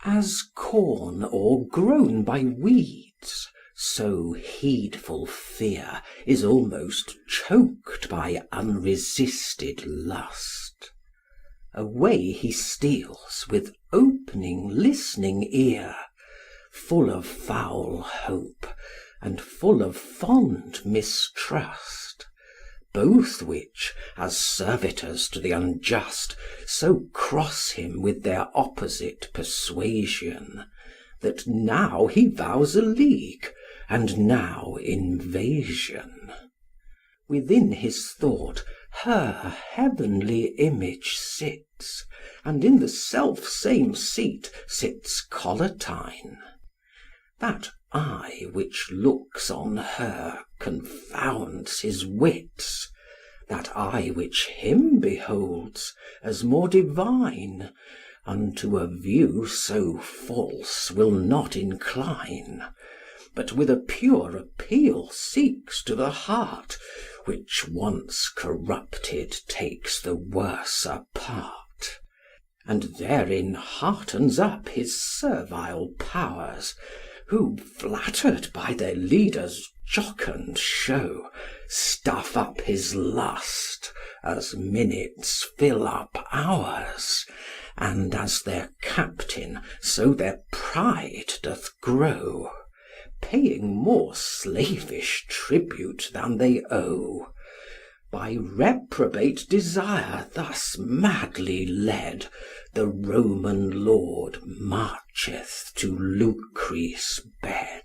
As corn o'ergrown by weeds, so heedful fear Is almost choked by unresisted lust. Away he steals with opening listening ear, Full of foul hope, and full of fond mistrust, Both which, as servitors to the unjust, So cross him with their opposite persuasion, That now he vows a league, and now invasion. Within his thought her heavenly image sits, And in the self-same seat sits Collatine. That eye which looks on her confounds his wits, That eye which him beholds, as more divine, Unto a view so false will not incline, But with a pure appeal seeks to the heart, Which once corrupted takes the worser part, And therein heartens up his servile powers, Who, flatter'd by their leader's jocund show, Stuff up his lust, as minutes fill up hours, And as their captain, so their pride doth grow, Paying more slavish tribute than they owe. By reprobate desire thus madly led, The Roman lord marcheth to Lucrece' bed.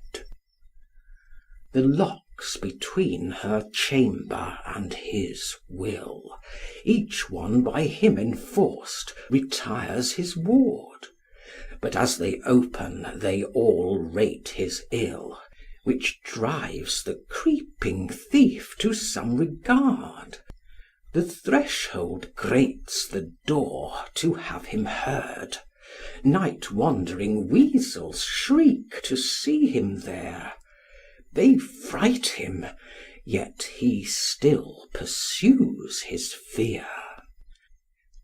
The locks between her chamber and his will, Each one by him enforced, retires his ward. But as they open they all rate his ill, Which drives the creeping thief to some regard. The threshold grates the door to have him heard, Night wandering weasels shriek to see him there. They fright him, yet he still pursues his fear.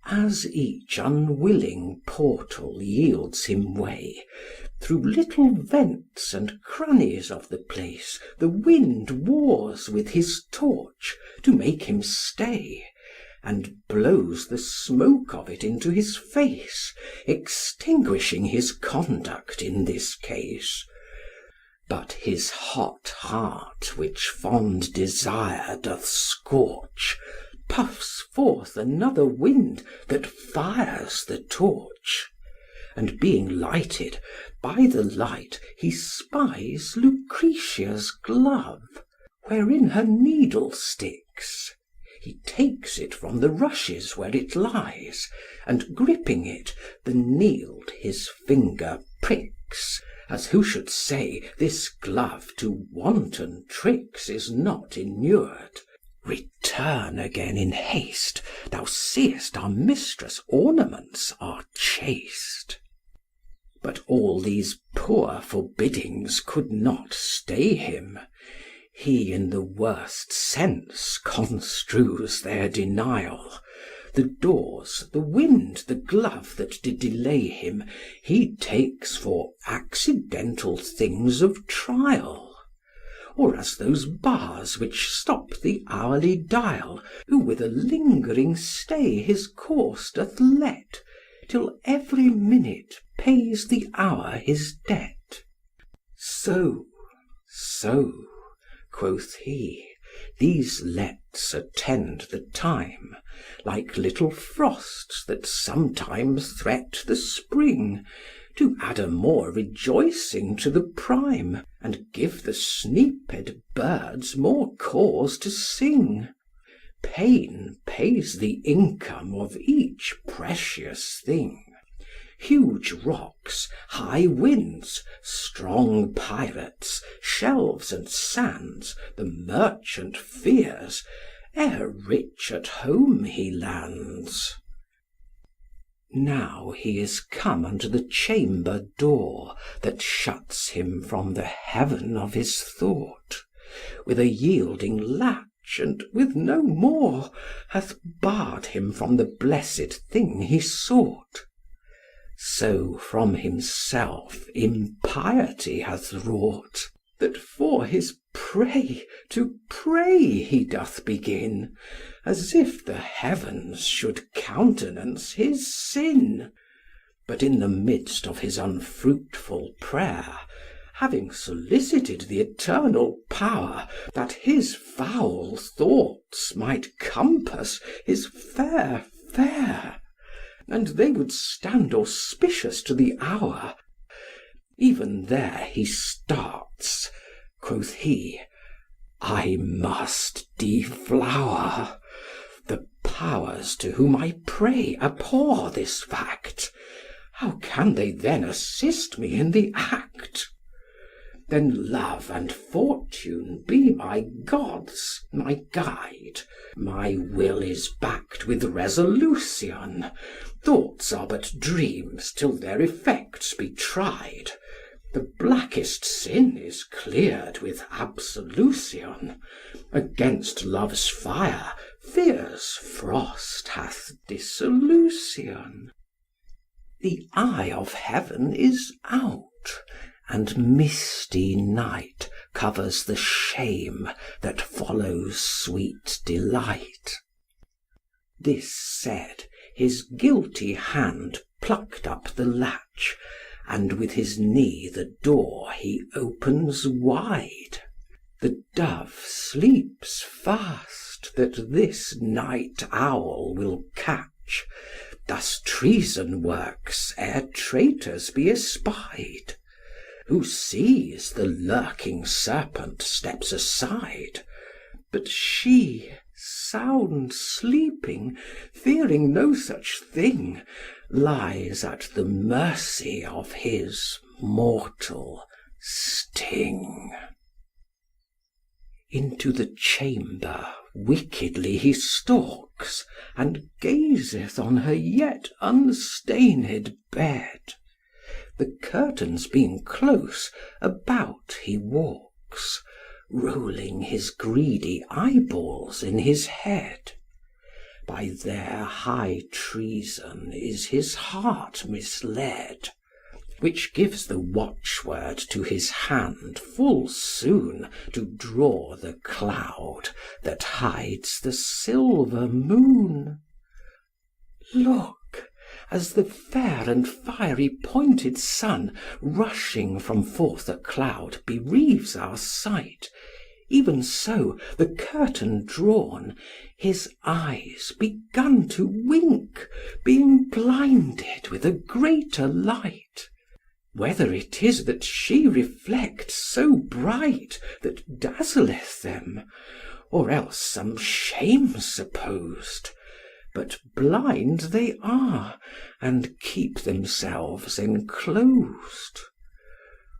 As each unwilling portal yields him way, Through little vents and crannies of the place The wind wars with his torch to make him stay, And blows the smoke of it into his face, Extinguishing his conduct in this case. But his hot heart, which fond desire doth scorch, Puffs forth another wind that fires the torch, And being lighted, by the light he spies Lucretia's glove, wherein her needle sticks. He takes it from the rushes where it lies, And gripping it, the neeld his finger pricks, As who should say, this glove to wanton tricks Is not inured. Return again in haste, Thou seest our mistress' ornaments are chaste. But all these poor forbiddings could not stay him. He in the worst sense construes their denial. The doors, the wind, the glove that did delay him, He takes for accidental things of trial, Or as those bars which stop the hourly dial, Who with a lingering stay his course doth let, Till every minute pays the hour his debt. So, quoth he, these lets attend the time, Like little frosts that sometime threat the spring, To add a more rejoicing to the prime, And give the sneaped birds more cause to sing. Pain pays the income of each precious thing. Huge rocks, high winds, strong pirates, shelves and sands, The merchant fears, ere rich at home he lands. Now he is come unto the chamber door, That shuts him from the heaven of his thought, With a yielding latch, and with no more, Hath barr'd him from the blessed thing he sought. So from himself impiety hath wrought, that for his prey to pray he doth begin, as if the heavens should countenance his sin. But in the midst of his unfruitful prayer, having solicited the eternal power that his foul thoughts might compass his fair fair, and they would stand auspicious to the hour, even there he starts. Quoth he, I must deflower. The powers to whom I pray abhor this fact. How can they then assist me in the act? Then love and fortune be my gods, my guide. My will is backed with resolution. Thoughts are but dreams till their effects be tried. The blackest sin is cleared with absolution. Against love's fire, fear's frost hath dissolution. The eye of heaven is out, and misty night covers the shame that follows sweet delight. This said, his guilty hand plucked up the latch, and with his knee the door he opens wide. The dove sleeps fast that this night owl will catch. Thus treason works ere traitors be espied. Who sees the lurking serpent steps aside, but she, sound sleeping, fearing no such thing, lies at the mercy of his mortal sting. Into the chamber wickedly he stalks, and gazeth on her yet unstained bed. The curtains being close, about he walks, rolling his greedy eyeballs in his head. By their high treason is his heart misled, which gives the watchword to his hand full soon to draw the cloud that hides the silver moon. Look, as the fair and fiery pointed sun, rushing from forth a cloud, bereaves our sight, even so, the curtain drawn, his eyes begun to wink, being blinded with a greater light. Whether it is that she reflects so bright that dazzleth them, or else some shame supposed, but blind they are, and keep themselves enclosed.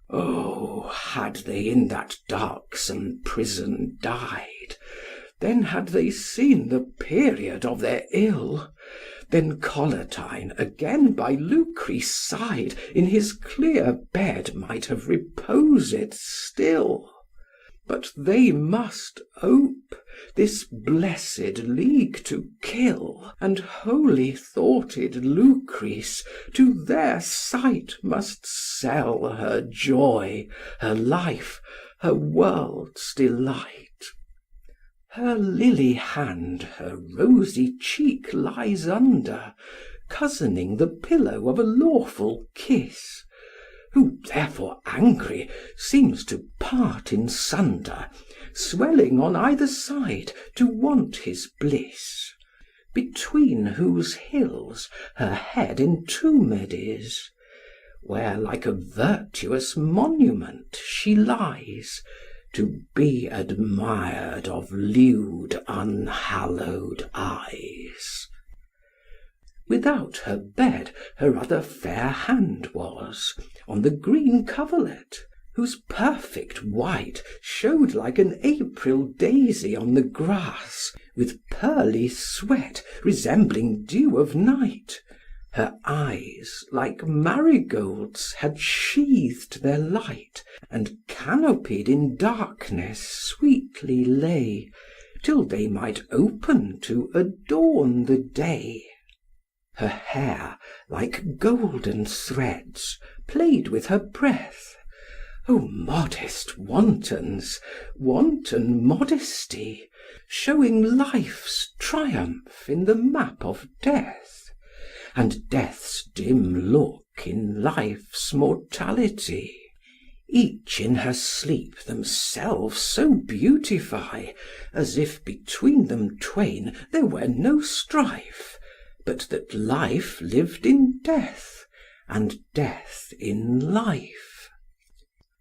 Oh, had they in that darksome prison died, then had they seen the period of their ill, then Collatine again by Lucrece' side in his clear bed might have reposed still. But they must ope, this blessed league to kill, and holy thoughted Lucrece to their sight must sell her joy, her life, her world's delight. Her lily hand her rosy cheek lies under, cousining the pillow of a lawful kiss, who therefore angry seems to part in sunder, swelling on either side to want his bliss, between whose hills her head entombed is, where like a virtuous monument she lies, to be admired of lewd unhallowed eyes. Without her bed her other fair hand was, on the green coverlet, whose perfect white showed like an April daisy on the grass, with pearly sweat resembling dew of night. Her eyes, like marigolds, had sheathed their light, and canopied in darkness sweetly lay, till they might open to adorn the day. Her hair, like golden threads, played with her breath. O modest wantons, wanton modesty, showing life's triumph in the map of death, and death's dim look in life's mortality. Each in her sleep themselves so beautify, as if between them twain there were no strife, but that life lived in death, and death in life.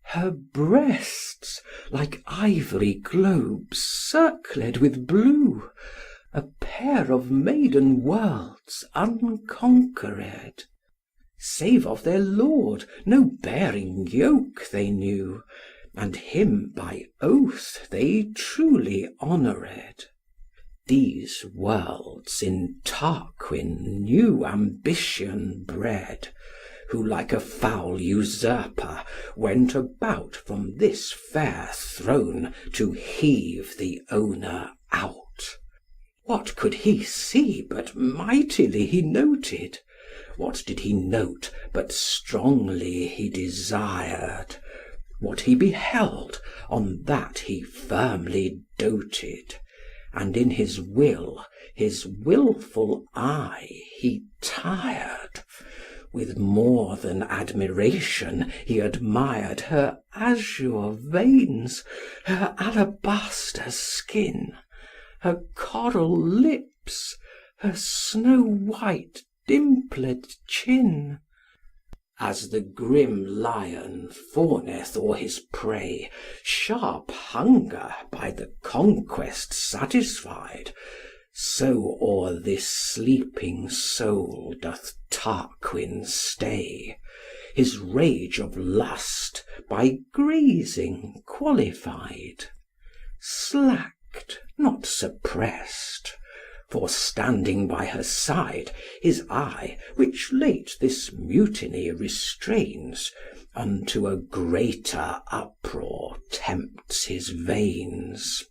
Her breasts, like ivory globes circled with blue, a pair of maiden worlds unconquered. Save of their lord no bearing yoke they knew, and him by oath they truly honoured. These worlds in Tarquin new ambition bred, who like a foul usurper went about from this fair throne to heave the owner out. What could he see but mightily he noted? What did he note but strongly he desired? What he beheld, on that he firmly doted, and in his will, his wilful eye he tired. With more than admiration he admired her azure veins, her alabaster skin, her coral lips, her snow white dimpled chin. As the grim lion fawneth o'er his prey, sharp hunger by the conquest satisfied, so o'er this sleeping soul doth Tarquin stay, his rage of lust by grazing qualified, slacked, not suppressed. For standing by her side, his eye, which late this mutiny restrains, unto a greater uproar tempts his veins.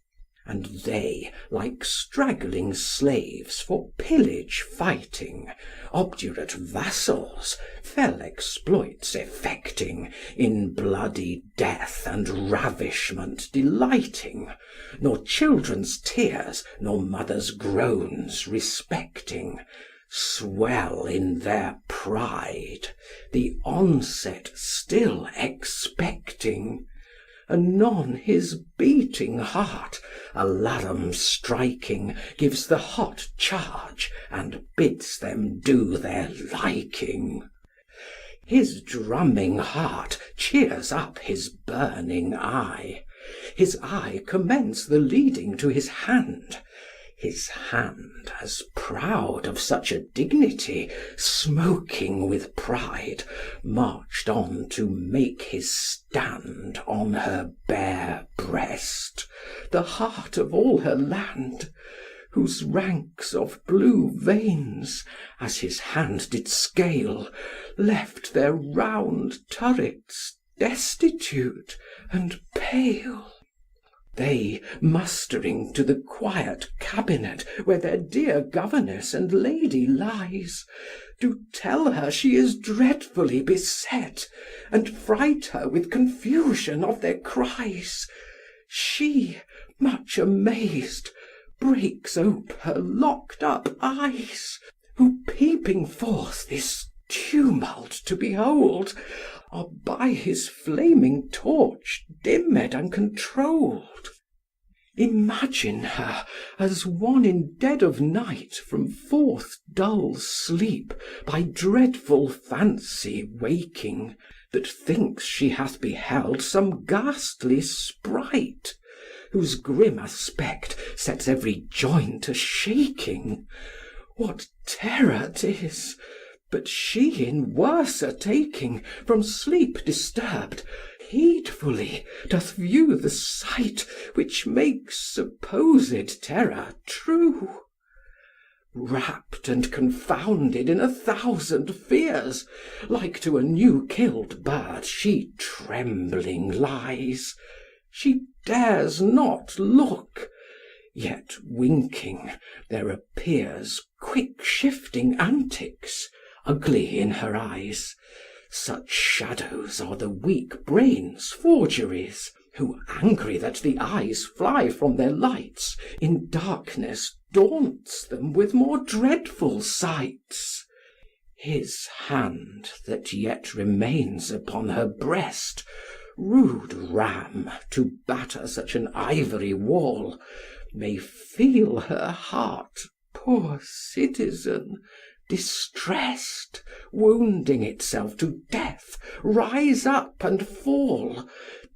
And they, like straggling slaves for pillage fighting, obdurate vassals, fell exploits effecting, in bloody death and ravishment delighting, nor children's tears, nor mothers' groans respecting, swell in their pride, the onset still expecting. Anon his beating heart, alarum striking, gives the hot charge, and bids them do their liking. His drumming heart cheers up his burning eye, his eye commends the leading to his hand, his hand, as proud of such a dignity, smoking with pride, marched on to make his stand on her bare breast, the heart of all her land, whose ranks of blue veins, as his hand did scale, left their round turrets destitute and pale. They, mustering to the quiet cabinet where their dear governess and lady lies, do tell her she is dreadfully beset, and fright her with confusion of their cries. She, much amazed, breaks ope her locked up eyes, who peeping forth this tumult to behold, are by his flaming torch dimmed and controlled. Imagine her as one in dead of night from forth dull sleep by dreadful fancy waking, that thinks she hath beheld some ghastly sprite, whose grim aspect sets every joint a shaking. What terror 'tis! But she in worser taking, from sleep disturbed, heedfully doth view the sight which makes supposed terror true. Wrapped and confounded in 1,000 fears, like to a new killed bird she trembling lies. She dares not look, Yet winking, there appears quick shifting antics, ugly in her eyes. Such shadows are the weak brain's forgeries, who, angry that the eyes fly from their lights, in darkness daunts them with more dreadful sights. His hand that yet remains upon her breast, rude ram, to batter such an ivory wall, may feel her heart, poor citizen, distressed, wounding itself to death, rise up and fall,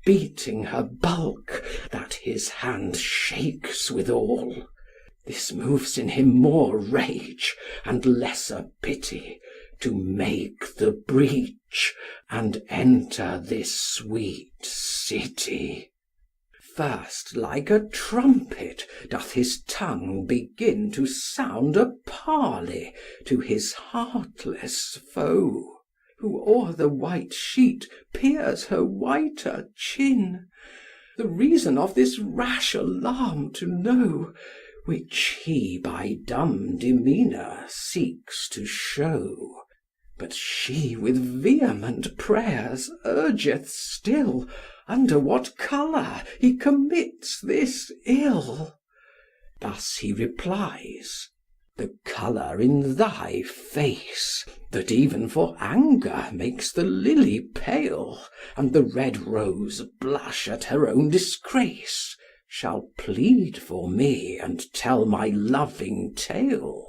beating her bulk, that his hand shakes withal. This moves in him more rage and lesser pity, to make the breach and enter this sweet city. First, like a trumpet, doth his tongue begin to sound a parley to his heartless foe, who o'er the white sheet peers her whiter chin, the reason of this rash alarm to know, which he by dumb demeanour seeks to show. But she with vehement prayers urgeth still, under what colour he commits this ill. Thus he replies: the colour in thy face, that even for anger makes the lily pale, and the red rose blush at her own disgrace, shall plead for me and tell my loving tale.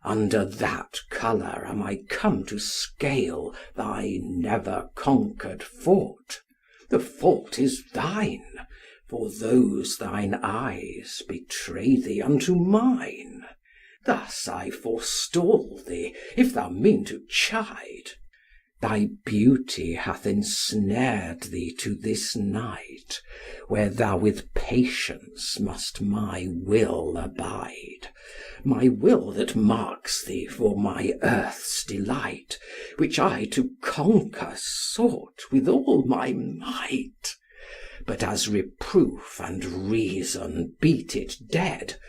Under that colour am I come to scale thy never conquered fort. The fault is thine, for those thine eyes betray thee unto mine. Thus I forestall thee, if thou mean to chide. Thy beauty hath ensnared thee to this night, where thou with patience must my will abide, my will that marks thee for my earth's delight, which I to conquer sought with all my might. But as reproof and reason beat it dead,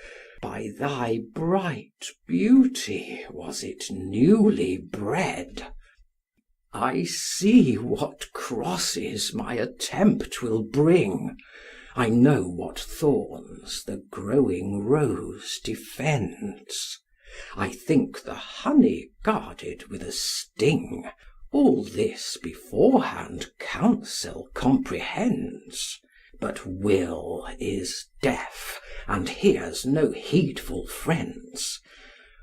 by thy bright beauty was it newly bred. I see what crosses my attempt will bring, I know what thorns the growing rose defends. I think the honey guarded with a sting, all this beforehand counsel comprehends. But will is deaf, and hears no heedful friends.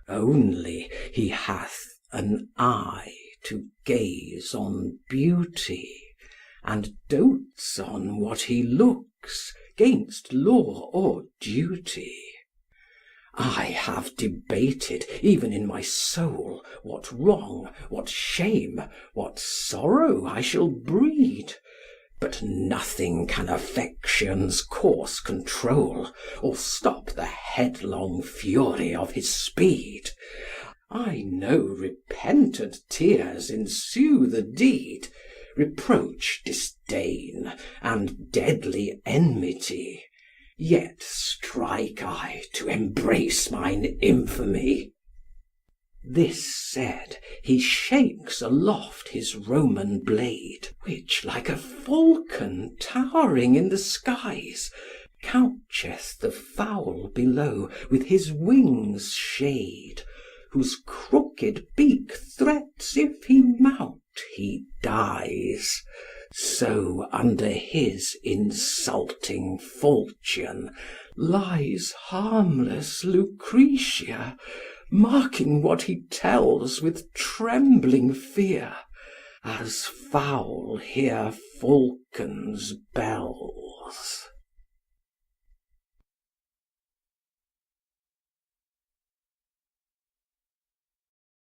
Only he hath an eye to gaze on beauty, and dotes on what he looks, 'gainst law or duty. I have debated even in my soul what wrong, what shame, what sorrow I shall breed, but nothing can affection's course control, or stop the headlong fury of his speed. I know repentant tears ensue the deed, reproach, disdain, and deadly enmity, yet strike I to embrace mine infamy. This said, he shakes aloft his Roman blade, which, like a falcon towering in the skies, coucheth the fowl below with his wings' shade, whose crooked beak threats if he mount he dies. So under his insulting falchion lies harmless Lucretia, marking what he tells with trembling fear, as fowl hear falcons' bells.